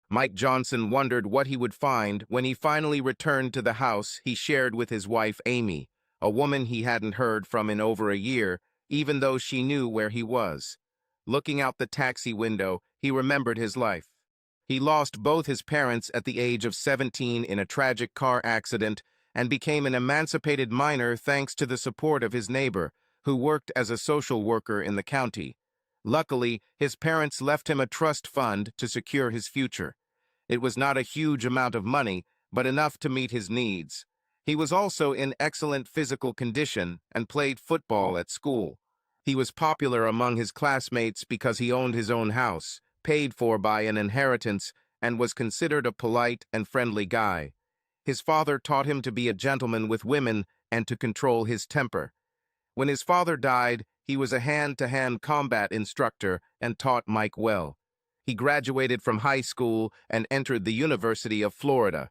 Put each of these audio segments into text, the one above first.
Mike Johnson wondered what he would find when he finally returned to the house he shared with his wife Amy, a woman he hadn't heard from in over a year, even though she knew where he was. Looking out the taxi window, he remembered his life. He lost both his parents at the age of 17 in a tragic car accident and became an emancipated minor thanks to the support of his neighbor, who worked as a social worker in the county. Luckily, his parents left him a trust fund to secure his future. It was not a huge amount of money, but enough to meet his needs. He was also in excellent physical condition and played football at school. He was popular among his classmates because he owned his own house, paid for by an inheritance, and was considered a polite and friendly guy. His father taught him to be a gentleman with women and to control his temper. When his father died, he was a hand-to-hand combat instructor and taught Mike well. He graduated from high school and entered the University of Florida.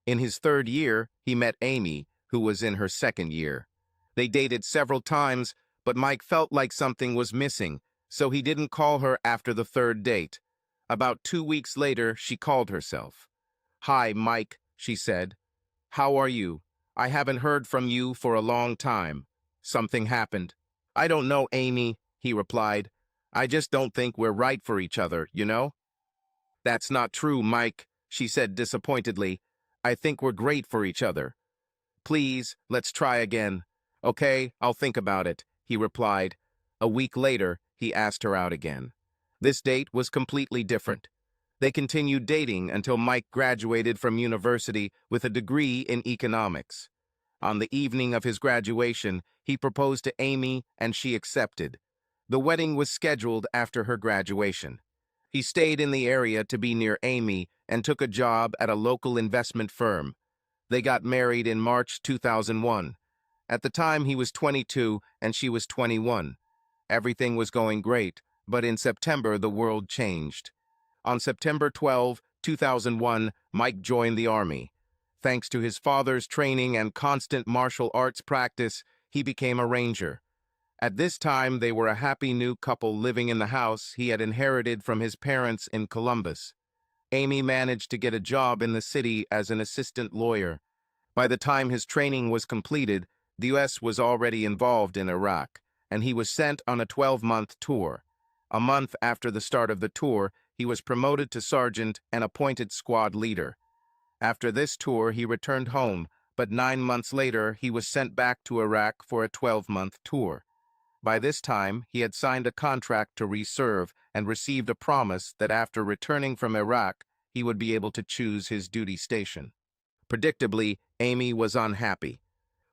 In his third year, he met Amy, who was in her second year. They dated several times, but Mike felt like something was missing, so he didn't call her after the third date. About 2 weeks later, she called herself. "Hi, Mike," she said. "How are you? I haven't heard from you for a long time. Something happened." "I don't know, Amy," he replied. "I just don't think we're right for each other, you know?" "That's not true, Mike," she said disappointedly. "I think we're great for each other. Please, let's try again." "Okay, I'll think about it," he replied. A week later, he asked her out again. This date was completely different. They continued dating until Mike graduated from university with a degree in economics. On the evening of his graduation, he proposed to Amy and she accepted. The wedding was scheduled after her graduation. He stayed in the area to be near Amy and took a job at a local investment firm. They got married in March 2001. At the time, he was 22 and she was 21. Everything was going great, but in September, the world changed. On September 12, 2001, Mike joined the Army. Thanks to his father's training and constant martial arts practice, he became a ranger. At this time, they were a happy new couple living in the house he had inherited from his parents in Columbus. Amy managed to get a job in the city as an assistant lawyer. By the time his training was completed, the U.S. was already involved in Iraq, and he was sent on a 12-month tour. A month after the start of the tour, he was promoted to sergeant and appointed squad leader. After this tour, he returned home, but 9 months later, he was sent back to Iraq for a 12-month tour. By this time, he had signed a contract to reserve and received a promise that after returning from Iraq, he would be able to choose his duty station. Predictably, Amy was unhappy.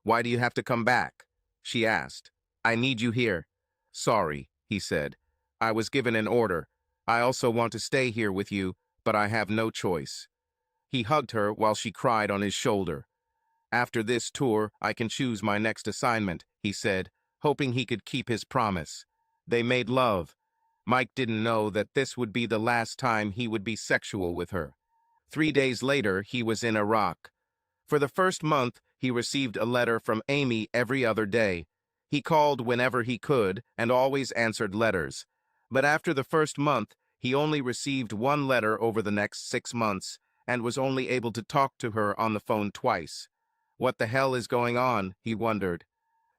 "Why do you have to come back?" she asked. "I need you here." "Sorry," he said. "I was given an order. I also want to stay here with you, but I have no choice." He hugged her while she cried on his shoulder. "After this tour, I can choose my next assignment," he said, hoping he could keep his promise. They made love. Mike didn't know that this would be the last time he would be sexual with her. 3 days later, he was in Iraq. For the first month, he received a letter from Amy every other day. He called whenever he could and always answered letters. But after the first month, he only received one letter over the next 6 months and was only able to talk to her on the phone twice. What the hell is going on, he wondered.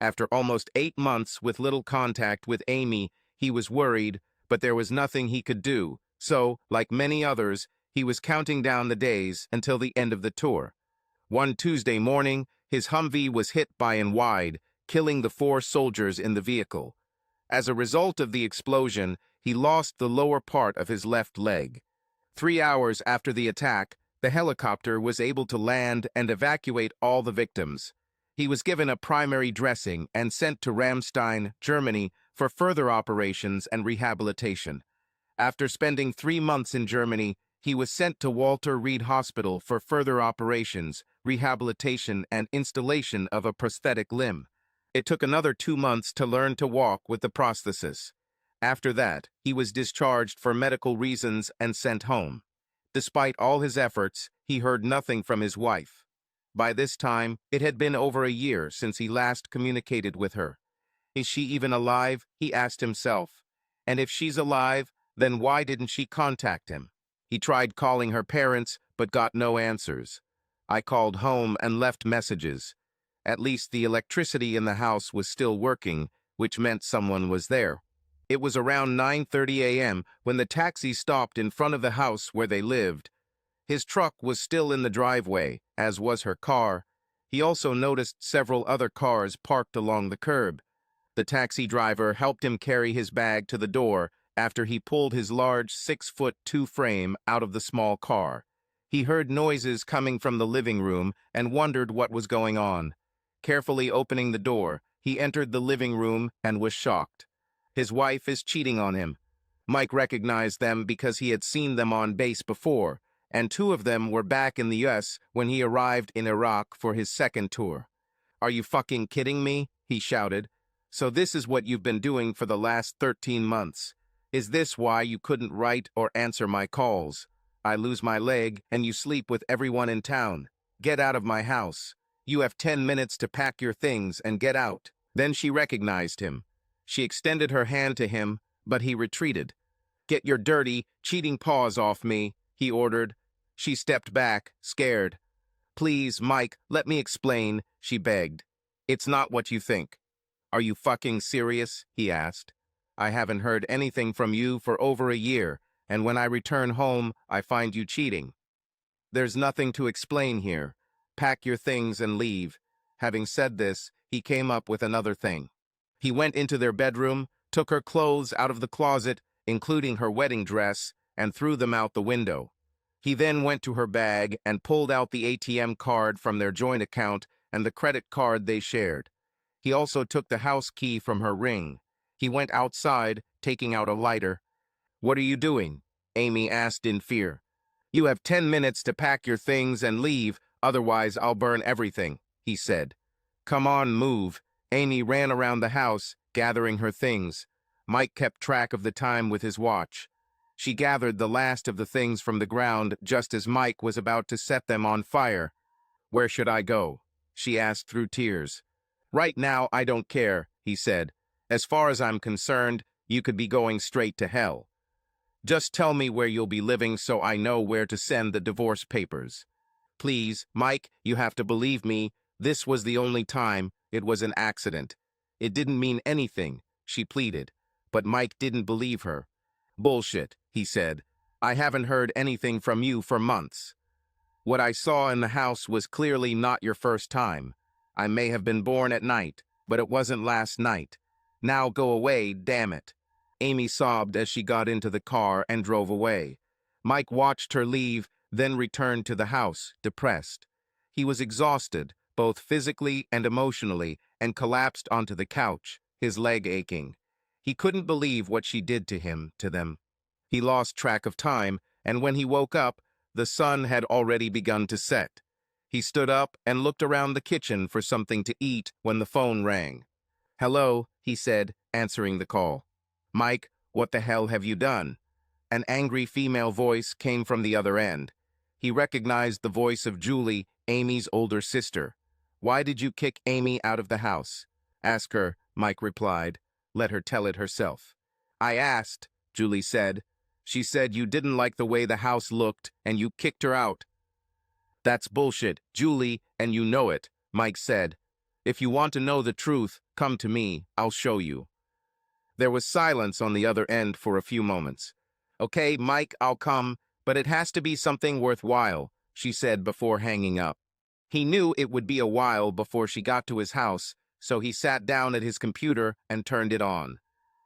After almost 8 months with little contact with Amy, he was worried, but there was nothing he could do. So, like many others, he was counting down the days until the end of the tour. One Tuesday morning, his Humvee was hit by an wide, killing the 4 soldiers in the vehicle. As a result of the explosion, he lost the lower part of his left leg. 3 hours after the attack, the helicopter was able to land and evacuate all the victims. He was given a primary dressing and sent to Ramstein, Germany, for further operations and rehabilitation. After spending 3 months in Germany, he was sent to Walter Reed Hospital for further operations, rehabilitation, and installation of a prosthetic limb. It took another 2 months to learn to walk with the prosthesis. After that, he was discharged for medical reasons and sent home. Despite all his efforts, he heard nothing from his wife. By this time, it had been over a year since he last communicated with her. Is she even alive? He asked himself. And if she's alive, then why didn't she contact him? He tried calling her parents, but got no answers. I called home and left messages. At least the electricity in the house was still working, which meant someone was there. It was around 9:30 a.m. when the taxi stopped in front of the house where they lived. His truck was still in the driveway, as was her car. He also noticed several other cars parked along the curb. The taxi driver helped him carry his bag to the door after he pulled his large 6'2" frame out of the small car. He heard noises coming from the living room and wondered what was going on. Carefully opening the door, he entered the living room and was shocked. His wife is cheating on him. Mike recognized them because he had seen them on base before, and two of them were back in the US when he arrived in Iraq for his second tour. "Are you fucking kidding me?" he shouted. "So this is what you've been doing for the last 13 months. Is this why you couldn't write or answer my calls? I lose my leg and you sleep with everyone in town. Get out of my house. You have 10 minutes to pack your things and get out." Then she recognized him. She extended her hand to him, but he retreated. "Get your dirty, cheating paws off me," he ordered. She stepped back, scared. "Please, Mike, let me explain," she begged. "It's not what you think." "Are you fucking serious?" he asked. "I haven't heard anything from you for over a year, and when I return home, I find you cheating. There's nothing to explain here. Pack your things and leave." Having said this, he came up with another thing. He went into their bedroom, took her clothes out of the closet, including her wedding dress, and threw them out the window. He then went to her bag and pulled out the ATM card from their joint account and the credit card they shared. He also took the house key from her ring. He went outside, taking out a lighter. "What are you doing?" Amy asked in fear. "You have 10 minutes to pack your things and leave, otherwise I'll burn everything," he said. "Come on, move." Amy ran around the house, gathering her things. Mike kept track of the time with his watch. She gathered the last of the things from the ground just as Mike was about to set them on fire. "Where should I go?" she asked through tears. "Right now, I don't care," he said. "As far as I'm concerned, you could be going straight to hell. Just tell me where you'll be living so I know where to send the divorce papers." "Please, Mike, you have to believe me. This was the only time. It was an accident. It didn't mean anything," she pleaded. But Mike didn't believe her. "Bullshit," he said. "I haven't heard anything from you for months. What I saw in the house was clearly not your first time. I may have been born at night, but it wasn't last night. Now go away, damn it." Amy sobbed as she got into the car and drove away. Mike watched her leave, then returned to the house, depressed. He was exhausted, both physically and emotionally, and collapsed onto the couch, his leg aching. He couldn't believe what she did to him, to them. He lost track of time, and when he woke up, the sun had already begun to set. He stood up and looked around the kitchen for something to eat when the phone rang. "Hello," he said, answering the call. "Mike, what the hell have you done?" An angry female voice came from the other end. He recognized the voice of Julie, Amy's older sister. "Why did you kick Amy out of the house?" "Ask her," Mike replied. "Let her tell it herself." "I asked," Julie said. "She said you didn't like the way the house looked and you kicked her out." "That's bullshit, Julie, and you know it," Mike said. "If you want to know the truth, come to me. I'll show you." There was silence on the other end for a few moments. "Okay, Mike, I'll come, but it has to be something worthwhile," she said before hanging up. He knew it would be a while before she got to his house, so he sat down at his computer and turned it on.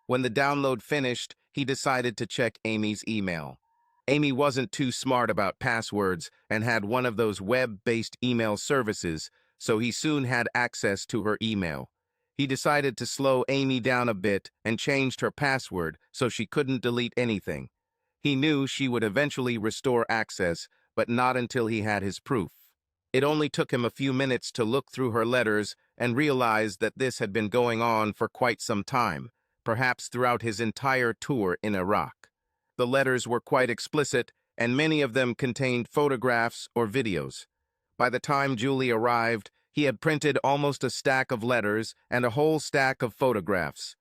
When the download finished, he decided to check Amy's email. Amy wasn't too smart about passwords and had one of those web-based email services, so he soon had access to her email. He decided to slow Amy down a bit and changed her password so she couldn't delete anything. He knew she would eventually restore access, but not until he had his proof. It only took him a few minutes to look through her letters and realize that this had been going on for quite some time, perhaps throughout his entire tour in Iraq. The letters were quite explicit, and many of them contained photographs or videos. By the time Julie arrived, he had printed almost a stack of letters and a whole stack of photographs.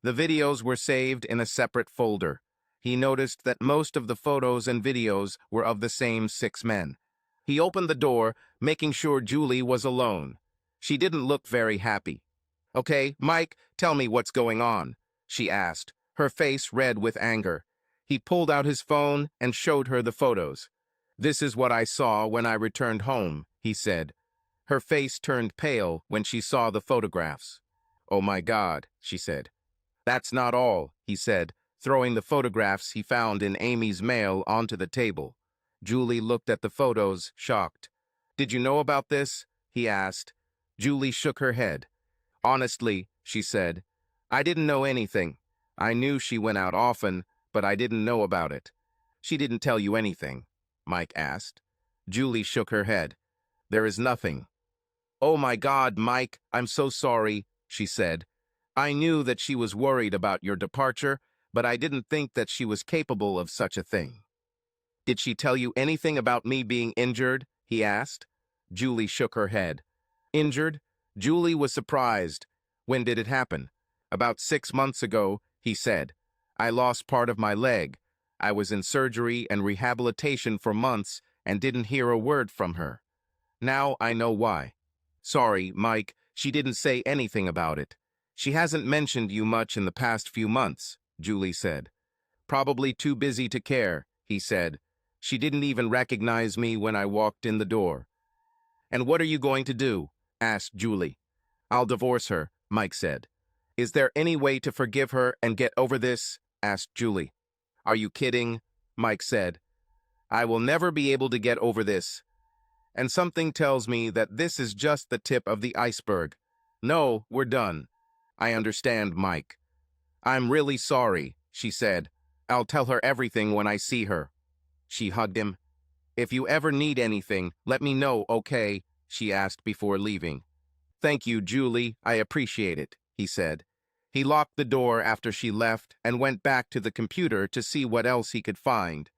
The videos were saved in a separate folder. He noticed that most of the photos and videos were of the same 6 men. He opened the door, making sure Julie was alone. She didn't look very happy. "Okay, Mike, tell me what's going on," she asked, her face red with anger. He pulled out his phone and showed her the photos. "This is what I saw when I returned home," he said. Her face turned pale when she saw the photographs. "Oh my God," she said. "That's not all," he said, throwing the photographs he found in Amy's mail onto the table. Julie looked at the photos, shocked. "Did you know about this?" he asked. Julie shook her head. "Honestly," she said, "I didn't know anything. I knew she went out often, but I didn't know about it." "She didn't tell you anything?" Mike asked. Julie shook her head. "There is nothing." "Oh my God, Mike, I'm so sorry," she said. "I knew that she was worried about your departure, but I didn't think that she was capable of such a thing." "Did she tell you anything about me being injured?" he asked. Julie shook her head. "Injured?" Julie was surprised. "When did it happen?" "About 6 months ago," he said. "I lost part of my leg. I was in surgery and rehabilitation for months and didn't hear a word from her. Now I know why." "Sorry, Mike, she didn't say anything about it. She hasn't mentioned you much in the past few months," Julie said. "Probably too busy to care," he said. "She didn't even recognize me when I walked in the door." "And what are you going to do?" asked Julie. "I'll divorce her," Mike said. "Is there any way to forgive her and get over this?" asked Julie. "Are you kidding?" Mike said. "I will never be able to get over this. And something tells me that this is just the tip of the iceberg. No, we're done." "I understand, Mike." "I'm really sorry," she said. "I'll tell her everything when I see her." She hugged him. "If you ever need anything, let me know, okay?" she asked before leaving. "Thank you, Julie. I appreciate it," he said. He locked the door after she left and went back to the computer to see what else he could find.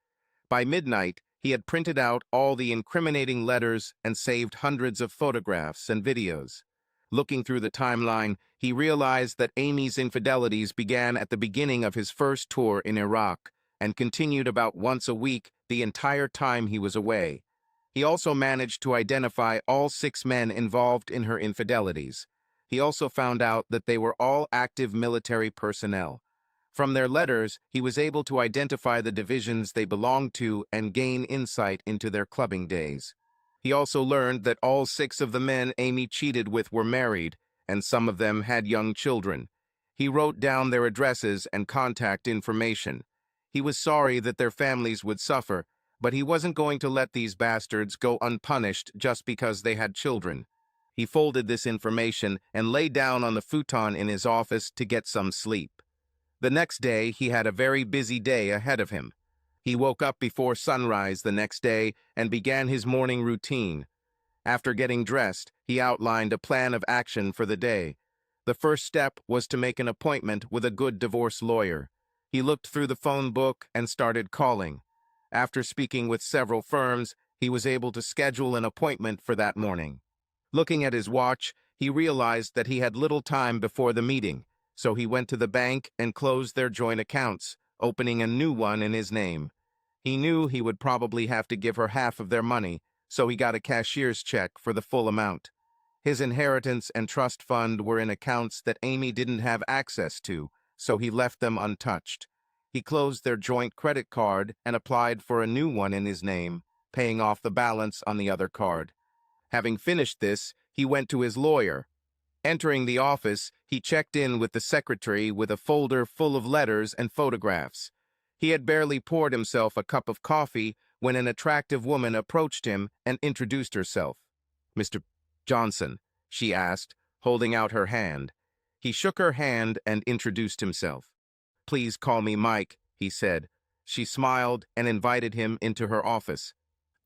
By midnight, he had printed out all the incriminating letters and saved hundreds of photographs and videos. Looking through the timeline, he realized that Amy's infidelities began at the beginning of his first tour in Iraq and continued about once a week the entire time he was away. He also managed to identify all 6 men involved in her infidelities. He also found out that they were all active military personnel. From their letters, he was able to identify the divisions they belonged to and gain insight into their clubbing days. He also learned that all 6 of the men Amy cheated with were married, and some of them had young children. He wrote down their addresses and contact information. He was sorry that their families would suffer, but he wasn't going to let these bastards go unpunished just because they had children. He folded this information and lay down on the futon in his office to get some sleep. The next day, he had a very busy day ahead of him. He woke up before sunrise the next day and began his morning routine. After getting dressed, he outlined a plan of action for the day. The first step was to make an appointment with a good divorce lawyer. He looked through the phone book and started calling. After speaking with several firms, he was able to schedule an appointment for that morning. Looking at his watch, he realized that he had little time before the meeting, so he went to the bank and closed their joint accounts, opening a new one in his name. He knew he would probably have to give her half of their money, so he got a cashier's check for the full amount. His inheritance and trust fund were in accounts that Amy didn't have access to, so he left them untouched. He closed their joint credit card and applied for a new one in his name, paying off the balance on the other card. Having finished this, he went to his lawyer. Entering the office, he checked in with the secretary with a folder full of letters and photographs. He had barely poured himself a cup of coffee when an attractive woman approached him and introduced herself. "Mr. Johnson," she asked, holding out her hand. He shook her hand and introduced himself. "Please call me Mike," he said. She smiled and invited him into her office.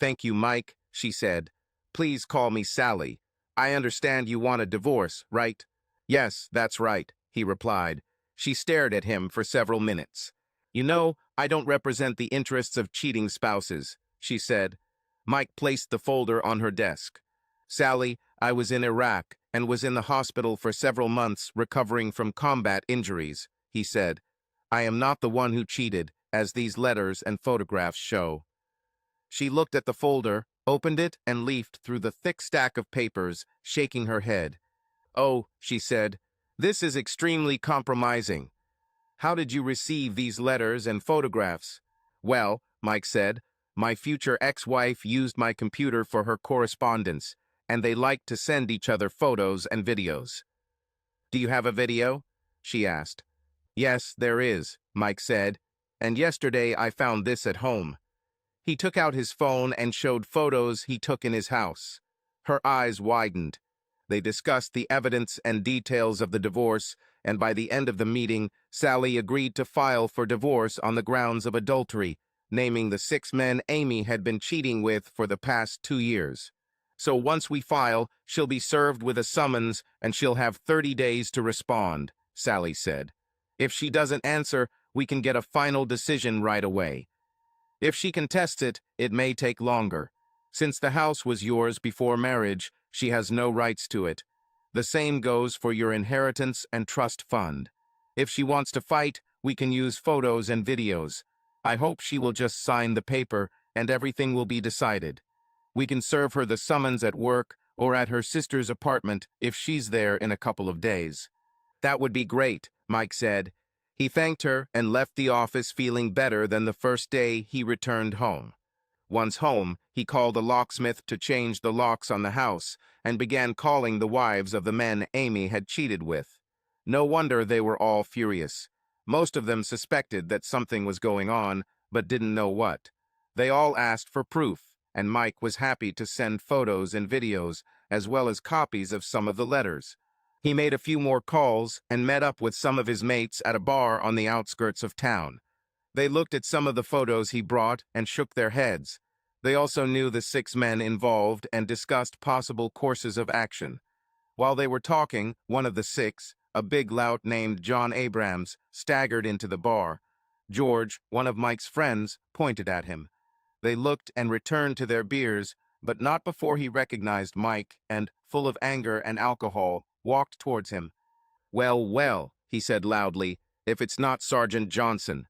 "Thank you, Mike," she said. "Please call me Sally. I understand you want a divorce, right?" "Yes, that's right," he replied. She stared at him for several minutes. "You know, I don't represent the interests of cheating spouses," she said. Mike placed the folder on her desk. "Sally, I was in Iraq and was in the hospital for several months recovering from combat injuries," he said. "I am not the one who cheated, as these letters and photographs show. She looked at the folder, opened it, and leafed through the thick stack of papers, shaking her head. "Oh," she said, "this is extremely compromising. How did you receive these letters and photographs?" "Well," Mike said, "my future ex-wife used my computer for her correspondence, and they liked to send each other photos and videos." "Do you have a video?" she asked. "Yes, there is," Mike said, "and yesterday I found this at home." He took out his phone and showed photos he took in his house. Her eyes widened. They discussed the evidence and details of the divorce, and by the end of the meeting, Sally agreed to file for divorce on the grounds of adultery, naming the 6 men Amy had been cheating with for the past 2 years. "So once we file, she'll be served with a summons and she'll have 30 days to respond," Sally said. "If she doesn't answer, we can get a final decision right away. If she contests it, it may take longer. Since the house was yours before marriage, she has no rights to it. The same goes for your inheritance and trust fund. If she wants to fight, we can use photos and videos. I hope she will just sign the paper and everything will be decided. We can serve her the summons at work or at her sister's apartment if she's there in a couple of days." "That would be great," Mike said. He thanked her and left the office feeling better than the first day he returned home. Once home, he called a locksmith to change the locks on the house and began calling the wives of the men Amy had cheated with. No wonder they were all furious. Most of them suspected that something was going on, but didn't know what. They all asked for proof, and Mike was happy to send photos and videos, as well as copies of some of the letters. He made a few more calls and met up with some of his mates at a bar on the outskirts of town. They looked at some of the photos he brought and shook their heads. They also knew the 6 men involved and discussed possible courses of action. While they were talking, one of the 6, a big lout named John Abrams, staggered into the bar. George, one of Mike's friends, pointed at him. They looked and returned to their beers, but not before he recognized Mike and, full of anger and alcohol, walked towards him. "Well, well," he said loudly, "if it's not Sergeant Johnson.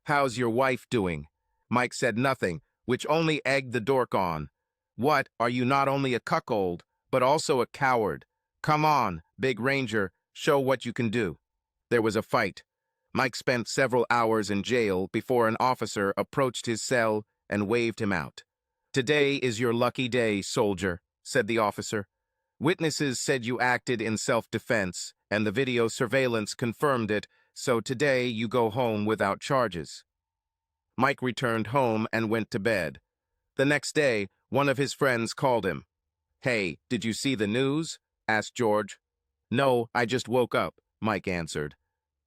How's your wife doing?" Mike said nothing, which only egged the dork on. "What, are you not only a cuckold, but also a coward? Come on, Big Ranger, show what you can do." There was a fight. Mike spent several hours in jail before an officer approached his cell and waved him out. "Today is your lucky day, soldier," said the officer. "Witnesses said you acted in self-defense, and the video surveillance confirmed it, so today you go home without charges." Mike returned home and went to bed. The next day, one of his friends called him. "Hey, did you see the news?" asked George. "No, I just woke up," Mike answered.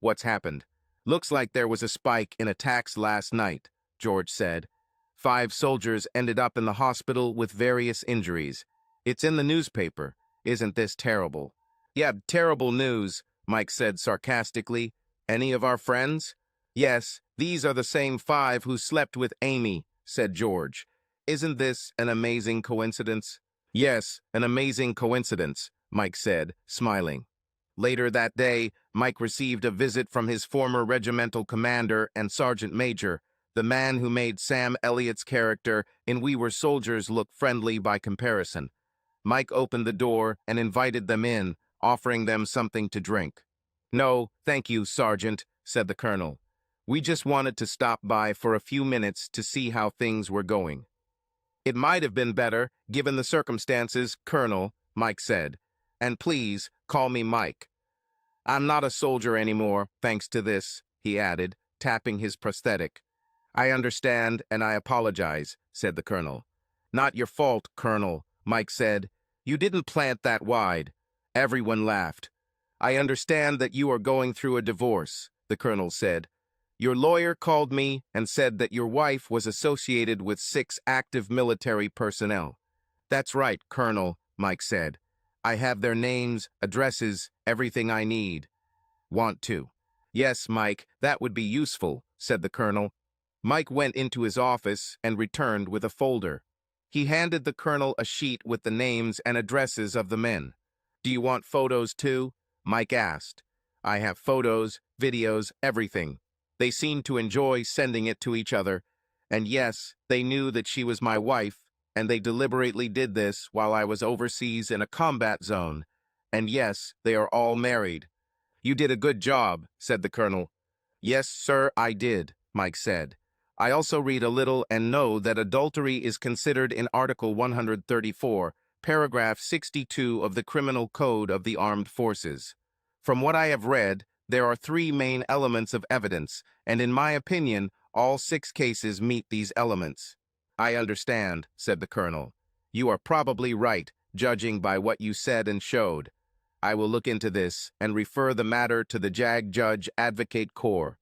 "What's happened?" "Looks like there was a spike in attacks last night," George said. 5 soldiers ended up in the hospital with various injuries. It's in the newspaper. Isn't this terrible?" "Yeah, terrible news," Mike said sarcastically. "Any of our friends?" "Yes, these are the same 5 who slept with Amy," said George. "Isn't this an amazing coincidence?" "Yes, an amazing coincidence," Mike said, smiling. Later that day, Mike received a visit from his former regimental commander and sergeant major, the man who made Sam Elliott's character in We Were Soldiers look friendly by comparison. Mike opened the door and invited them in, offering them something to drink. "No, thank you, Sergeant," said the colonel. "We just wanted to stop by for a few minutes to see how things were going." "It might have been better, given the circumstances, Colonel," Mike said. "And please, call me Mike. I'm not a soldier anymore, thanks to this," he added, tapping his prosthetic. "I understand, and I apologize," said the colonel. "Not your fault, Colonel," Mike said. "You didn't plant that wide." Everyone laughed. "I understand that you are going through a divorce," the colonel said. "Your lawyer called me and said that your wife was associated with 6 active military personnel." "That's right, Colonel," Mike said. "I have their names, addresses, everything I need." "Want to?" "Yes, Mike, that would be useful," said the colonel. Mike went into his office and returned with a folder. He handed the colonel a sheet with the names and addresses of the men. "Do you want photos too?" Mike asked. "I have photos, videos, everything." They seemed to enjoy sending it to each other. And yes, they knew that she was my wife, and they deliberately did this while I was overseas in a combat zone. And yes, they are all married. You did a good job, said the colonel. Yes, sir, I did, Mike said. I also read a little and know that adultery is considered in Article 134, paragraph 62 of the Criminal Code of the Armed Forces. From what I have read, there are three main elements of evidence, and in my opinion, all 6 cases meet these elements. I understand, said the colonel. You are probably right, judging by what you said and showed. I will look into this and refer the matter to the JAG Judge Advocate Corps.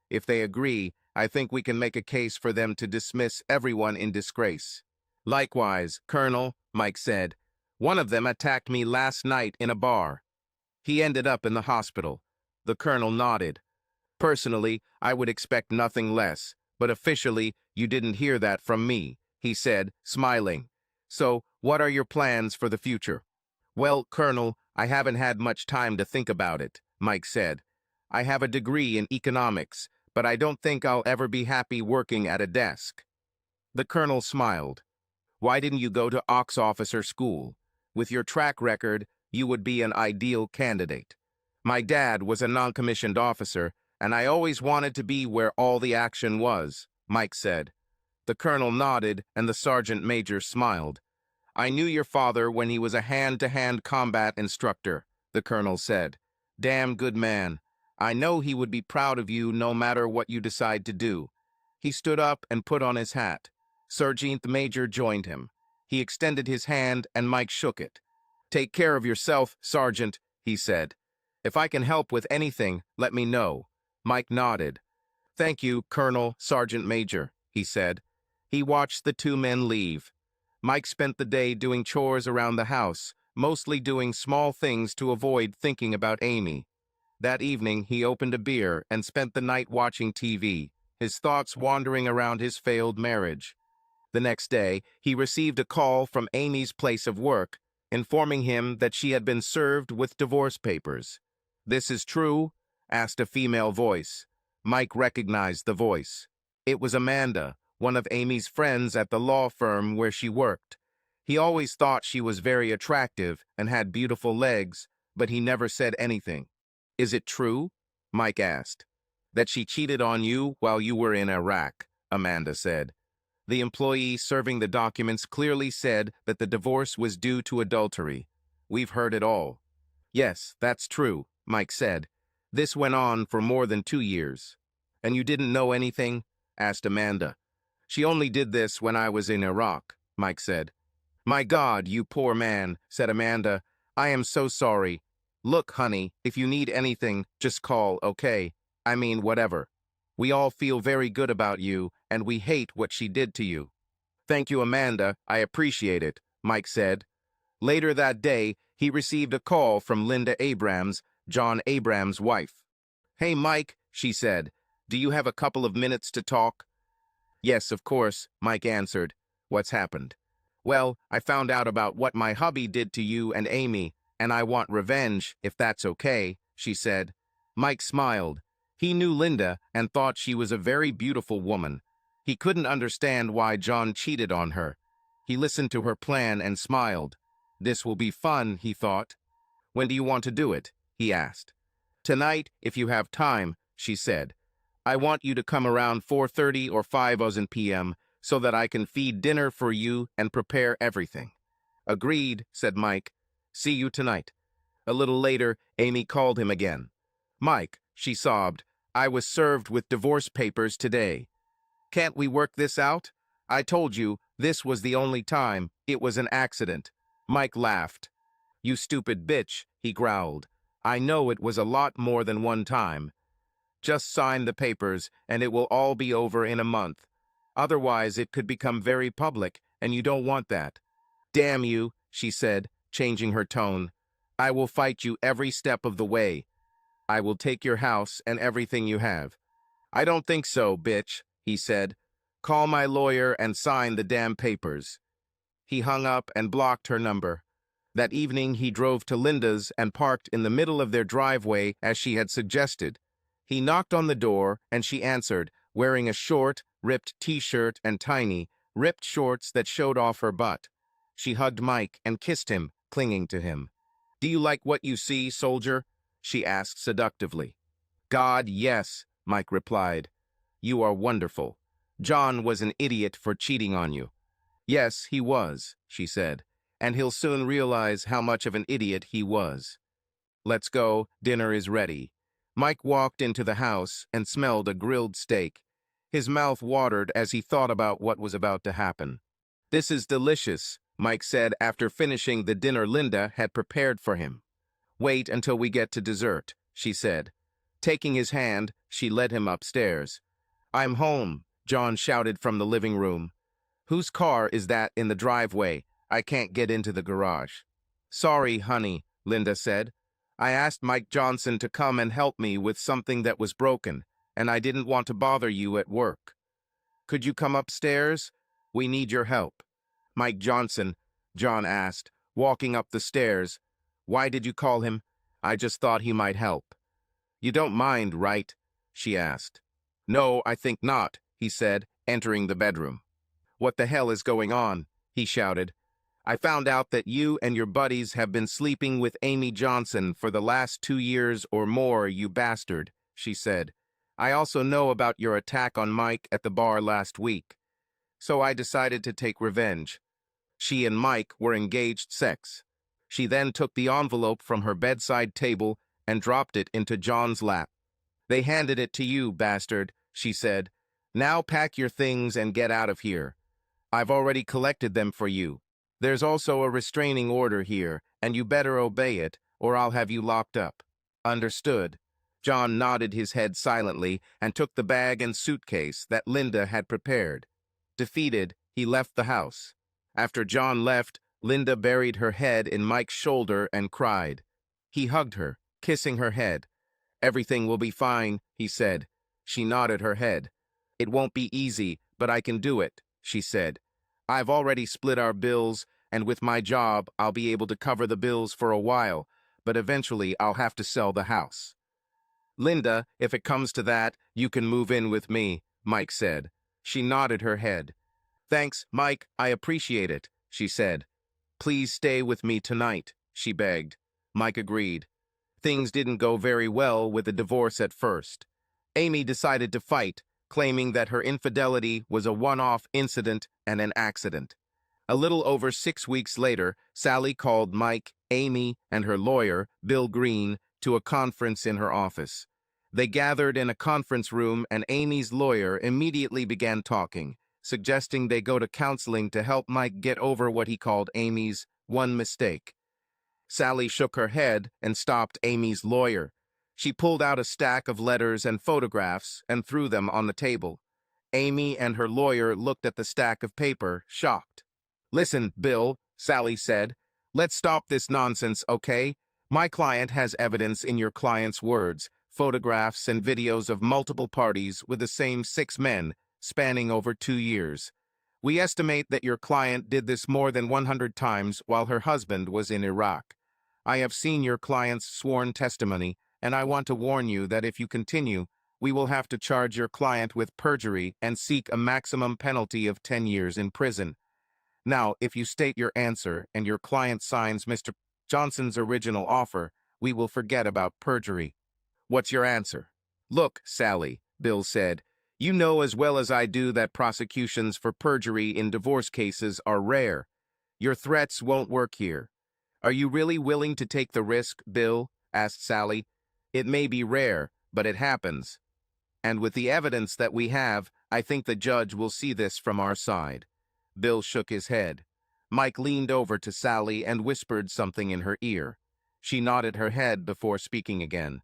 If they agree, I think we can make a case for them to dismiss everyone in disgrace. Likewise, Colonel, Mike said, one of them attacked me last night in a bar. He ended up in the hospital. The colonel nodded. Personally, I would expect nothing less, but officially, you didn't hear that from me, he said, smiling. So, what are your plans for the future? Well, Colonel, I haven't had much time to think about it, Mike said. I have a degree in economics, but I don't think I'll ever be happy working at a desk. The colonel smiled. Why didn't you go to Ox officer school? With your track record, you would be an ideal candidate. My dad was a non-commissioned officer, and I always wanted to be where all the action was, Mike said. The colonel nodded, and the sergeant major smiled. I knew your father when he was a hand-to-hand combat instructor, the colonel said. Damn good man. I know he would be proud of you no matter what you decide to do. He stood up and put on his hat. Sergeant Major joined him. He extended his hand and Mike shook it. Take care of yourself, Sergeant, he said. If I can help with anything, let me know. Mike nodded. Thank you, Colonel, Sergeant Major, he said. He watched the 2 men leave. Mike spent the day doing chores around the house, mostly doing small things to avoid thinking about Amy. That evening, he opened a beer and spent the night watching TV, his thoughts wandering around his failed marriage. The next day, he received a call from Amy's place of work, informing him that she had been served with divorce papers. This is true? Asked a female voice. Mike recognized the voice. It was Amanda, one of Amy's friends at the law firm where she worked. He always thought she was very attractive and had beautiful legs, but he never said anything. Is it true? Mike asked. That she cheated on you while you were in Iraq, Amanda said. The employee serving the documents clearly said that the divorce was due to adultery. We've heard it all. Yes, that's true, Mike said. This went on for more than 2 years. And you didn't know anything? Asked Amanda. She only did this when I was in Iraq, Mike said. My God, you poor man, said Amanda. I am so sorry. Look, honey, if you need anything, just call, okay? I mean, whatever. We all feel very good about you, and we hate what she did to you. Thank you, Amanda. I appreciate it, Mike said. Later that day, he received a call from Linda Abrams, John Abrams' wife. Hey, Mike, she said. Do you have a couple of minutes to talk? Yes, of course, Mike answered. What's happened? Well, I found out about what my hubby did to you and Amy, and I want revenge, if that's okay, she said. Mike smiled. He knew Linda and thought she was a very beautiful woman. He couldn't understand why John cheated on her. He listened to her plan and smiled. This will be fun, he thought. When do you want to do it? He asked. Tonight, if you have time, she said. I want you to come around 4:30 or 5 p.m. so that I can feed dinner for you and prepare everything. Agreed, said Mike. See you tonight. A little later, Amy called him again. Mike, she sobbed, I was served with divorce papers today. Can't we work this out? I told you, this was the only time. It was an accident. Mike laughed. You stupid bitch, he growled. I know it was a lot more than one time. Just sign the papers, and it will all be over in a month. Otherwise, it could become very public, and you don't want that. Damn you, she said, changing her tone. I will fight you every step of the way. I will take your house and everything you have. I don't think so, bitch, he said. Call my lawyer and sign the damn papers. He hung up and blocked her number. That evening, he drove to Linda's and parked in the middle of their driveway as she had suggested. He knocked on the door, and she answered, wearing a short, ripped t-shirt and tiny, ripped shorts that showed off her butt. She hugged Mike and kissed him, clinging to him. "Do you like what you see, soldier?" she asked seductively. "God, yes," Mike replied. "You are wonderful. John was an idiot for cheating on you." "Yes, he was," she said, "and he'll soon realize how much of an idiot he was. Let's go, dinner is ready." Mike walked into the house and smelled a grilled steak. His mouth watered as he thought about what was about to happen. "This is delicious," Mike said after finishing the dinner Linda had prepared for him. "Wait until we get to dessert," she said. Taking his hand, she led him upstairs. "I'm home," John shouted from the living room. "Whose car is that in the driveway? I can't get into the garage." "Sorry, honey," Linda said. "I asked Mike Johnson to come and help me with something that was broken, and I didn't want to bother you at work. Could you come upstairs? We need your help." "Mike Johnson?" John asked, walking up the stairs. "Why did you call him?" "I just thought he might help." "You don't mind, right?" she asked. "No, I think not," he said, entering the bedroom. "What the hell is going on?" he shouted. "I found out that you and your buddies have been sleeping with Amy Johnson for the last 2 years or more, you bastard," she said. "I also know about your attack on Mike at the bar last week. So I decided to take revenge." She and Mike were engaged sex. She then took the envelope from her bedside table and dropped it into John's lap. "They handed it to you, bastard," she said. "Now pack your things and get out of here. I've already collected them for you. There's also a restraining order here, and you better obey it, or I'll have you locked up." "Understood." John nodded his head silently and took the bag and suitcase that Linda had prepared. Defeated, he left the house. After John left, Linda buried her head in Mike's shoulder and cried. He hugged her, kissing her head. "Everything will be fine," he said. She nodded her head. "It won't be easy, but I can do it," she said. "I've already split our bills, and with my job, I'll be able to cover the bills for a while, but eventually I'll have to sell the house." "Linda, if it comes to that, you can move in with me," Mike said. She nodded her head. "Thanks, Mike, I appreciate it," she said. "Please stay with me tonight," she begged. Mike agreed. Things didn't go very well with the divorce at first. Amy decided to fight, claiming that her infidelity was a one-off incident and an accident. A little over 6 weeks later, Sally called Mike, Amy, and her lawyer, Bill Green, to a conference in her office. They gathered in a conference room, and Amy's lawyer immediately began talking, suggesting they go to counseling to help Mike get over what he called Amy's one mistake. Sally shook her head and stopped Amy's lawyer. She pulled out a stack of letters and photographs and threw them on the table. Amy and her lawyer looked at the stack of paper, shocked. "Listen, Bill," Sally said. "Let's stop this nonsense, okay? My client has evidence in your client's words, photographs and videos of multiple parties with the same 6 men, spanning over 2 years. We estimate that your client did this more than 100 times while her husband was in Iraq. I have seen your client's sworn testimony, and I want to warn you that if you continue, we will have to charge your client with perjury and seek a maximum penalty of 10 years in prison. Now, if you state your answer and your client signs Mr. Johnson's original offer, we will forget about perjury. What's your answer?" "Look, Sally," Bill said, "you know as well as I do that prosecutions for perjury in divorce cases are rare. Your threats won't work here." "Are you really willing to take the risk, Bill?" asked Sally. "It may be rare, but it happens. And with the evidence that we have, I think the judge will see this from our side." Bill shook his head. Mike leaned over to Sally and whispered something in her ear. She nodded her head before speaking again.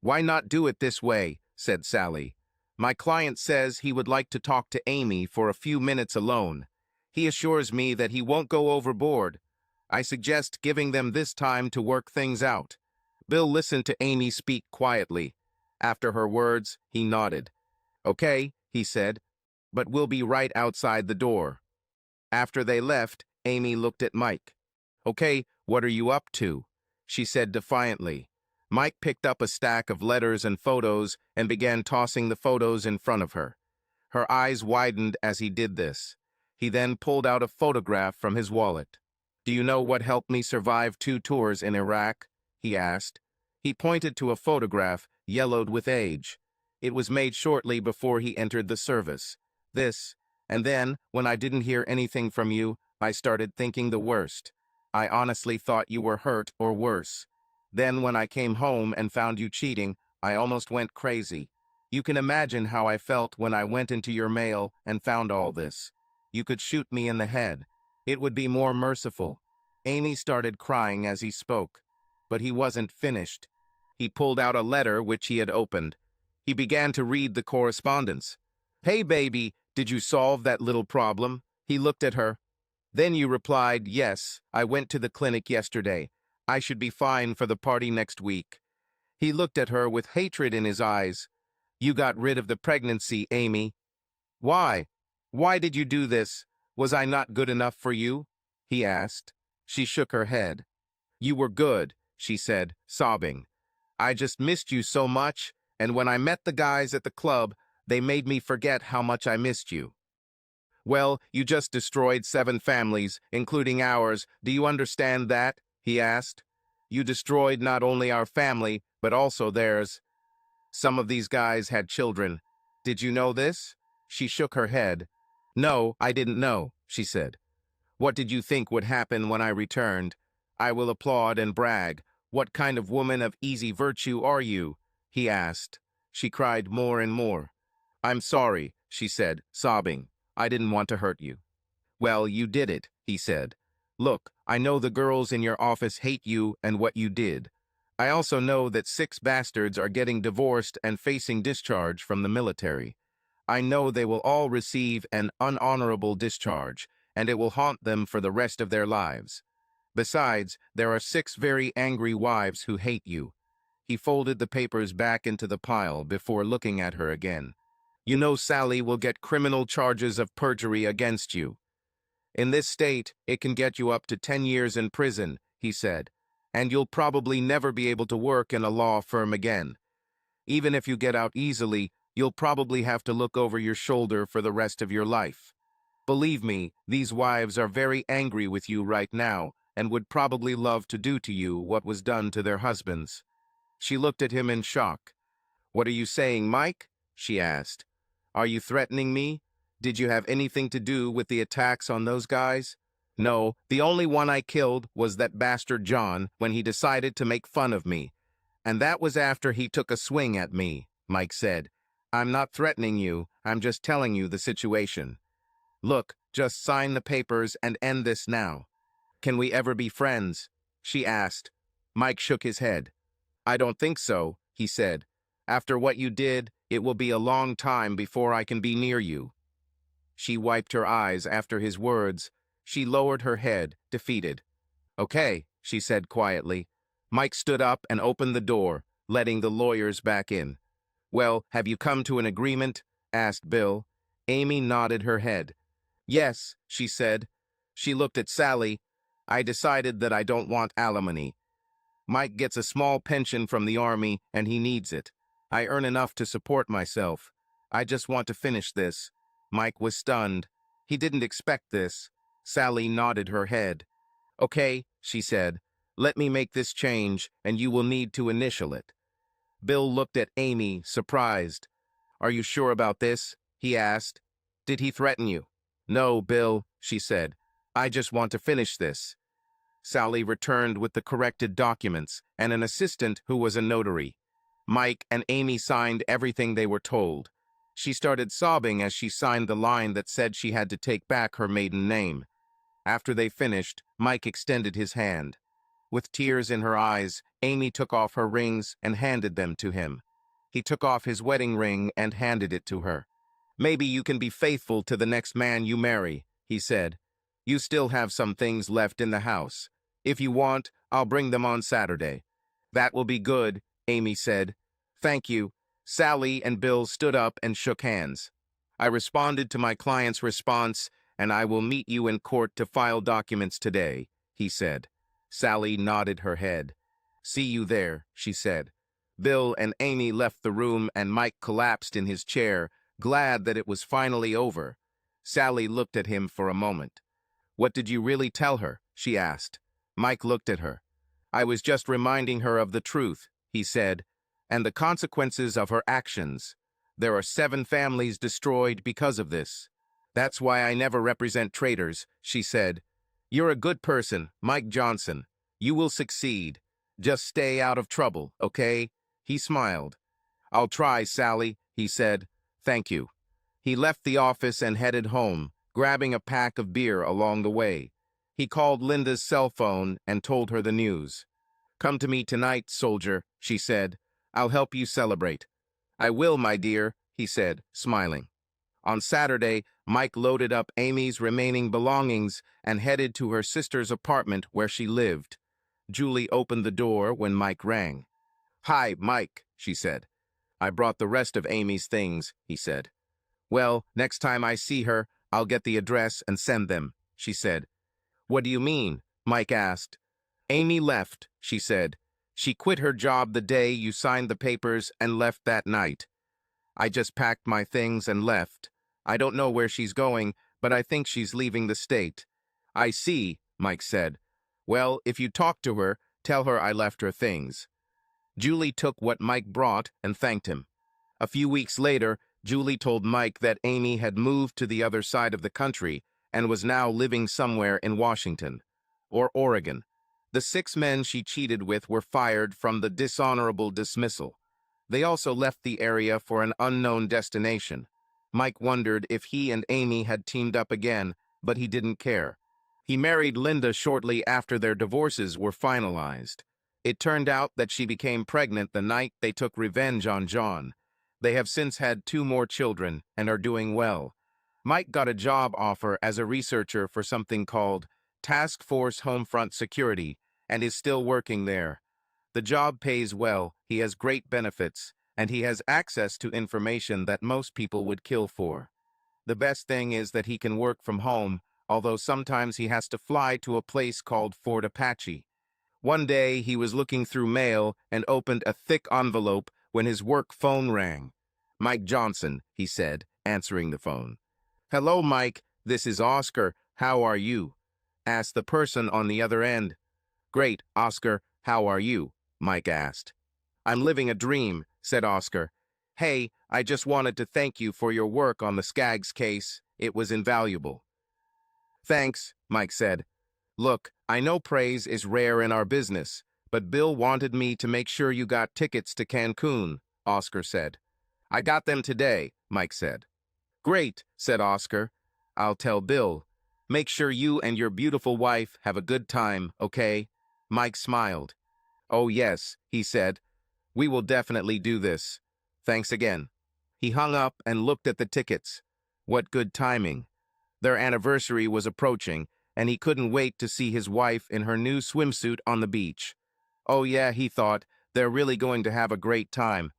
"Why not do it this way?" said Sally. "My client says he would like to talk to Amy for a few minutes alone. He assures me that he won't go overboard. I suggest giving them this time to work things out." Bill listened to Amy speak quietly. After her words, he nodded. "Okay," he said, "but we'll be right outside the door." After they left, Amy looked at Mike. "Okay, what are you up to?" she said defiantly. Mike picked up a stack of letters and photos and began tossing the photos in front of her. Her eyes widened as he did this. He then pulled out a photograph from his wallet. "Do you know what helped me survive 2 tours in Iraq?" he asked. He pointed to a photograph, yellowed with age. It was made shortly before he entered the service. "This, and then, when I didn't hear anything from you, I started thinking the worst. I honestly thought you were hurt or worse. Then when I came home and found you cheating, I almost went crazy. You can imagine how I felt when I went into your mail and found all this. You could shoot me in the head. It would be more merciful." Amy started crying as he spoke. But he wasn't finished. He pulled out a letter which he had opened. He began to read the correspondence. "Hey, baby, did you solve that little problem?" He looked at her. "Then you replied, 'Yes, I went to the clinic yesterday. I should be fine for the party next week.'" He looked at her with hatred in his eyes. "You got rid of the pregnancy, Amy. Why? Why did you do this? Was I not good enough for you?" he asked. She shook her head. "You were good," she said, sobbing. "I just missed you so much, and when I met the guys at the club, they made me forget how much I missed you." "Well, you just destroyed 7 families, including ours. Do you understand that?" he asked. "You destroyed not only our family, but also theirs. Some of these guys had children. Did you know this?" She shook her head. "No, I didn't know," she said. "What did you think would happen when I returned? I will applaud and brag. What kind of woman of easy virtue are you?" he asked. She cried more and more. "I'm sorry," she said, sobbing. "I didn't want to hurt you." "Well, you did it," he said. "Look, I know the girls in your office hate you and what you did. I also know that 6 bastards are getting divorced and facing discharge from the military. I know they will all receive an unhonorable discharge, and it will haunt them for the rest of their lives. Besides, there are 6 very angry wives who hate you." He folded the papers back into the pile before looking at her again. "You know Sally will get criminal charges of perjury against you. In this state, it can get you up to 10 years in prison," he said, "and you'll probably never be able to work in a law firm again. Even if you get out easily, you'll probably have to look over your shoulder for the rest of your life. Believe me, these wives are very angry with you right now and would probably love to do to you what was done to their husbands." She looked at him in shock. "What are you saying, Mike?" she asked. "Are you threatening me? Did you have anything to do with the attacks on those guys?" "No, the only one I killed was that bastard John when he decided to make fun of me. And that was after he took a swing at me," Mike said. "I'm not threatening you, I'm just telling you the situation. Look, just sign the papers and end this now." "Can we ever be friends?" she asked. Mike shook his head. "I don't think so," he said. "After what you did, it will be a long time before I can be near you." She wiped her eyes after his words. She lowered her head, defeated. "Okay," she said quietly. Mike stood up and opened the door, letting the lawyers back in. "Well, have you come to an agreement?" asked Bill. Amy nodded her head. "Yes," she said. She looked at Sally. "I decided that I don't want alimony. Mike gets a small pension from the army, and he needs it. I earn enough to support myself. I just want to finish this." Mike was stunned. He didn't expect this. Sally nodded her head. "Okay," she said. "Let me make this change, and you will need to initial it." Bill looked at Amy, surprised. "Are you sure about this?" he asked. "Did he threaten you?" "No, Bill," she said. "I just want to finish this." Sally returned with the corrected documents and an assistant who was a notary. Mike and Amy signed everything they were told. She started sobbing as she signed the line that said she had to take back her maiden name. After they finished, Mike extended his hand. With tears in her eyes, Amy took off her rings and handed them to him. He took off his wedding ring and handed it to her. "Maybe you can be faithful to the next man you marry," he said. "You still have some things left in the house. If you want, I'll bring them on Saturday." "That will be good," Amy said. "Thank you." Sally and Bill stood up and shook hands. "I responded to my client's response, and I will meet you in court to file documents today," he said. Sally nodded her head. See you there, she said. Bill and Amy left the room and Mike collapsed in his chair, glad that it was finally over. Sally looked at him for a moment. What did you really tell her? She asked. Mike looked at her. I was just reminding her of the truth, he said, and the consequences of her actions. There are 7 families destroyed because of this. That's why I never represent traitors, she said. You're a good person, Mike Johnson. You will succeed. Just stay out of trouble, okay? He smiled. I'll try, Sally, he said. Thank you. He left the office and headed home, grabbing a pack of beer along the way. He called Linda's cell phone and told her the news. Come to me tonight, soldier, she said. I'll help you celebrate. I will, my dear, he said, smiling. On Saturday, Mike loaded up Amy's remaining belongings and headed to her sister's apartment where she lived. Julie opened the door when Mike rang. Hi, Mike, she said. I brought the rest of Amy's things, he said. Well, next time I see her, I'll get the address and send them, she said. What do you mean? Mike asked. Amy left, she said. She quit her job the day you signed the papers and left that night. I just packed my things and left. I don't know where she's going, but I think she's leaving the state. I see, Mike said. Well, if you talk to her, tell her I left her things. Julie took what Mike brought and thanked him. A few weeks later, Julie told Mike that Amy had moved to the other side of the country and was now living somewhere in Washington or Oregon. The 6 men she cheated with were fired from the dishonorable dismissal. They also left the area for an unknown destination. Mike wondered if he and Amy had teamed up again, but he didn't care. He married Linda shortly after their divorces were finalized. It turned out that she became pregnant the night they took revenge on John. They have since had 2 more children and are doing well. Mike got a job offer as a researcher for something called Task Force Homefront Security and is still working there. The job pays well, he has great benefits, and he has access to information that most people would kill for. The best thing is that he can work from home, although sometimes he has to fly to a place called Fort Apache. One day, he was looking through mail and opened a thick envelope when his work phone rang. Mike Johnson, he said, answering the phone. Hello, Mike. This is Oscar. How are you? Asked the person on the other end. Great, Oscar. How are you? Mike asked. I'm living a dream, said Oscar. Hey, I just wanted to thank you for your work on the Skaggs case. It was invaluable. Thanks, Mike said. Look, I know praise is rare in our business, but Bill wanted me to make sure you got tickets to Cancun, Oscar said. I got them today, Mike said. Great, said Oscar. I'll tell Bill. Make sure you and your beautiful wife have a good time, okay? Mike smiled. Oh yes, he said. We will definitely do this. Thanks again. He hung up and looked at the tickets. What good timing. Their anniversary was approaching, and he couldn't wait to see his wife in her new swimsuit on the beach. Oh yeah, he thought, they're really going to have a great time.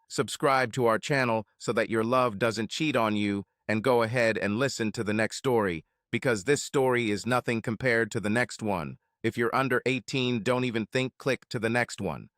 Subscribe to our channel so that your love doesn't cheat on you, and go ahead and listen to the next story, because this story is nothing compared to the next one. If you're under 18, don't even think, click to the next one.